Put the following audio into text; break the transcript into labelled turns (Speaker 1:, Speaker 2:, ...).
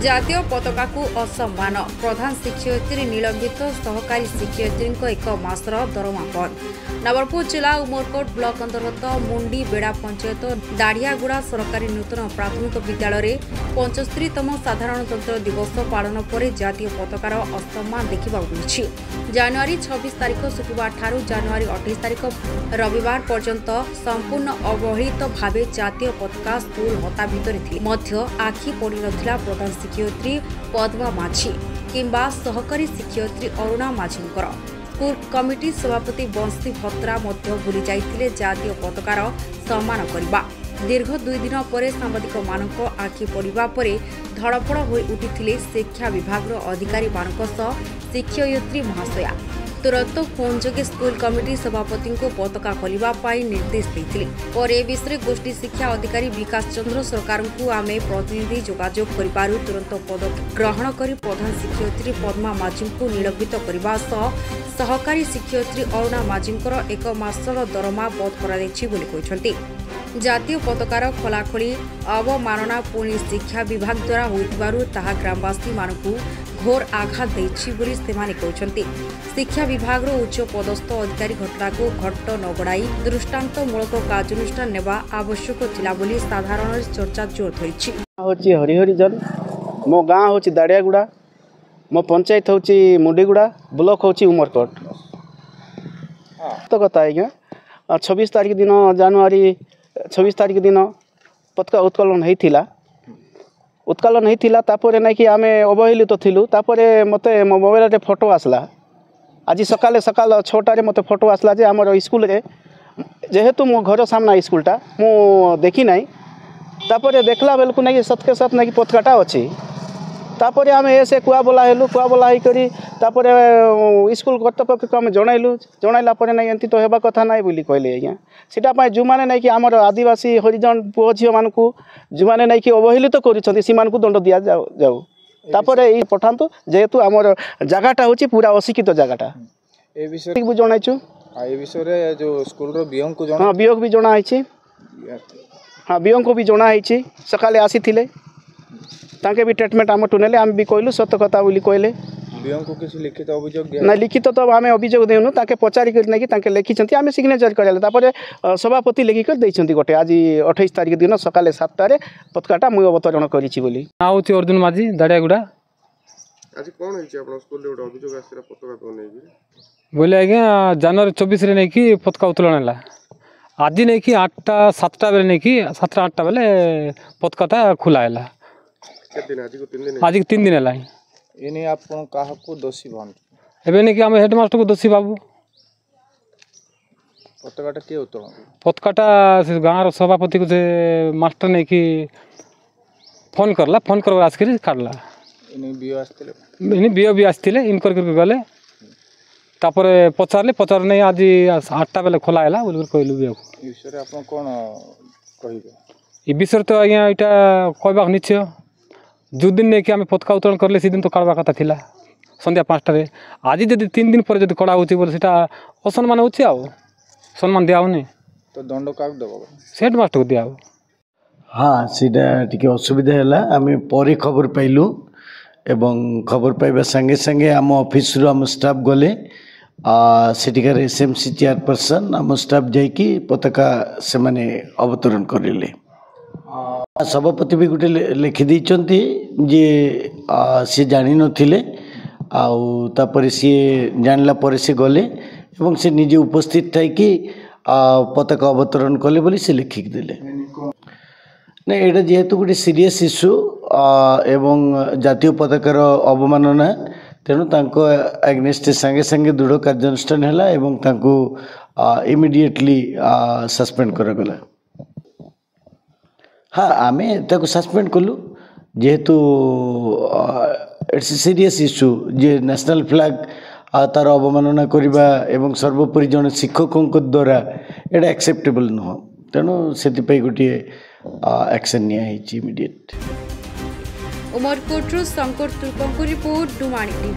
Speaker 1: जातीय पताका को असम्मान प्रधान शिक्षयित्री निलंबित सहकारी शिक्षयित्री एक मासर दरमा बंद। नवरपुर जिला उमरकोट ब्लॉक अंतर्गत मुंडी बेड़ा पंचायत दाढ़ियागुड़ा सरकारी नूतन प्राथमिक विद्यालय 75तम साधारणतंत्र दिवस पालन पर जातीय पताकार असम्मान देखा मिली। जनवरी 26 तारिख शुक्रवार ठारू जनवरी 28 तारिख रविवार पर्यंत संपूर्ण अवहेलित भावे जातीय पताका स्कूल हता भितर मध्य आखि पड़ी नथिला प्रधान शिक्षयित्री पद्मा माझी किंबा सहकारी शिक्षयित्री अरुणा माझींकर। स्कूल कमिटी सभापति बंशी भत्रा मध्य भूली जाइथिले जातीय पताकार सम्मान करबा। दीर्घ 2 दिन पर सांबादिक मानक आखि पड़िबा परे धड़पड़ होई उठिथिले शिक्षा विभाग अधिकारी मानक सह शिक्षयित्री महाशया। तुरंत फोन जोगे स्कूल कमिटी सभापति को पताका खोलिबा पाई निर्देश देथिले। पर ए विषय गोष्ठी शिक्षा अधिकारी विकास चंद्र सरकार को आमे प्रतिनिधि जोगाजोग करिबारु तुरंत पदक्षेप ग्रहण करी प्रधान शिक्षयित्री पद्मा माझी को निलंबित करबा सह सहकारी शिक्षयित्री अरुणा माझींकर 1 मासर दरमा बंद करा दैछि बोली कहिसंती। जातीय पताकार खोलाखोली अवमानना पुणी शिक्षा विभाग द्वारा होइतिबारु ताहा ग्रामवासी मानकु घोर आघात देछि बोली सेमाने कहउछंती। शिक्षा विभाग उच्च पदस्थ अधिकारी घटना को घट्ट न बढ़ाई दृष्टांतमूलक कार्यानुष्ठान नेबा आवश्यक थिला बोली साधारण चर्चा जोर धरिछि।
Speaker 2: होछि हरिहरिजन मो गाँ होछि दाड़ियागुड़ा मो पंचायत होछि मुंडीगुड़ा ब्लॉक होछि उमरकोट। तो कथा आज्ञा 26 तारिख दिन जनवरी 26 तारिख दिन पताका उत्कलन होइथिला तापर ना कि आम अवहेलित थिलु। तापर मते मोबाइल रे फोटो आसला आज सकाले सकाल 6टारे मते फोटो आसला जे हमर स्कूल रे जेहेतु मो घर सामना स्कूलटा मु देखी नाई। तापर देखला बेलकु ना कि सतके सत ना कि पताकाटा अछि। तापर आम ऐसे कुआ बोला ही करी तापर स्कूल कर्तृपक्ष को आम जनइला पर ना एंती तो हेबा कथा नाई बोली कहले आज्ञा। सीटा पाए जो माने नहीं कि आमर आदिवासी हरिजन पुओ झियो मानकु जो माने नहीं कि अवहेलित करिसंती सी मानकु दंड दिया जाऊ। तापर ए पठांतु जेहेतु आमर जगाटा होची पूरा अशिक्षित जगाटा
Speaker 3: ए विषय
Speaker 2: बु जणाइछु।
Speaker 3: ए विषय रे जो स्कूल रो बियंग को जणा
Speaker 2: हां बियंग भी जणा आइछि। हां बियंग को भी जणा आइछि सकाले आसीथिले ताके भी ट्रीटमेंट आम टुनेले आम भी कहलु सत्य कथा बोली कहले।
Speaker 3: बियंग को किसी लिखित अभियोग दिया
Speaker 2: ना लिखित तो आमे अभियोग देउनु ताके पचारि कर नै कि ताके लिखिसंती आमे सिग्नेचर करले। तापर सभापति लिखि कर दैछंती गोटे आज 28 तारिख दिन सकाले 7टारे पताकाटा मु अवतरण करिछि बोली।
Speaker 4: आउछि अर्जुन माझी दाड़ियागुड़ा।
Speaker 3: आज कोन होइछि आपन स्कूल रे गोटे अभियोग आस्थिरा पताका को नै कि
Speaker 4: बोले आज्ञा जनवरी 24 रे नै कि पताका उत्तोलन हला। आज नै कि 8टा 7टा बेले नै कि 7टा 8टा बेले पताकाटा खुला हला।
Speaker 3: आज
Speaker 4: को 3 दिन हला।
Speaker 3: एने आपन काहा को दोषी भान
Speaker 4: एबे नै कि हम हेडमास्टर को दोषी बाबू।
Speaker 3: पताकाटा के उत्तोलन
Speaker 4: पताकाटा से गाँव रो सभापति को से मास्टर नै कि फोन करला फोन कर आस के काढला।
Speaker 3: एने बियो आस्थिले
Speaker 4: इनी बियो भी आस्थिले इन कर गले तापर पचार नै आज 8टा बेले खोला हला बोल कहलु बियो।
Speaker 3: ई विषय रे आपन कोन कहिबे
Speaker 4: ई विषय तो आज्ञा इटा कहबा निश्चय जो दिन नहीं कि आम पताका उत्तोलन करले से दिन तो काढ़वा कथा थिला संध्या 5टारे। आज जदि 3 दिन पर जदि कड़ा होची बोले सेटा असम्मान होची आ सम्मान दिया होनी
Speaker 3: तो दंड काक देबो
Speaker 4: हेड मास्टर को दिया।
Speaker 5: हाँ सीटा टिके असुविधा हैला आमे परे खबर पाइलु एवं खबर पाइबा संगे संगे आम ऑफिस रो आम स्टाफ गले सेटिकार एसएमसी चेयरपर्सन आम स्टाफ जाइकी पताका से माने अवतरण करिले। सभापति भी गोटे लिखि दी जे सी जानी नथिले आउर सी जानला पर से गले एवं से निजे उपस्थित थाई कि पताका अवतरण कले बोली से लिखिक देले। ना एटा जेहेतु गोटे सीरियस इश्यू एवं जातीय पताकार अवमानना तेणु तांको एग्नेस्ट संगे संगे दृढ़ कार्यानुष्ठान हैला एवं तांको इमिडिएटली सस्पेंड करगला। हाँ आमे ताको सस्पेंड कलु जेहेतु it's serious issue J national flag तार अवमानना करबा एवं सर्वोपरि जन शिक्षकों द्वारा एटा एक्सेप्टेबल नुह तेणु से गोटे एक्शन निया इमिडिएट।
Speaker 1: उमरकोट शंकर तुर्क रिपोर्ट डुमाणी।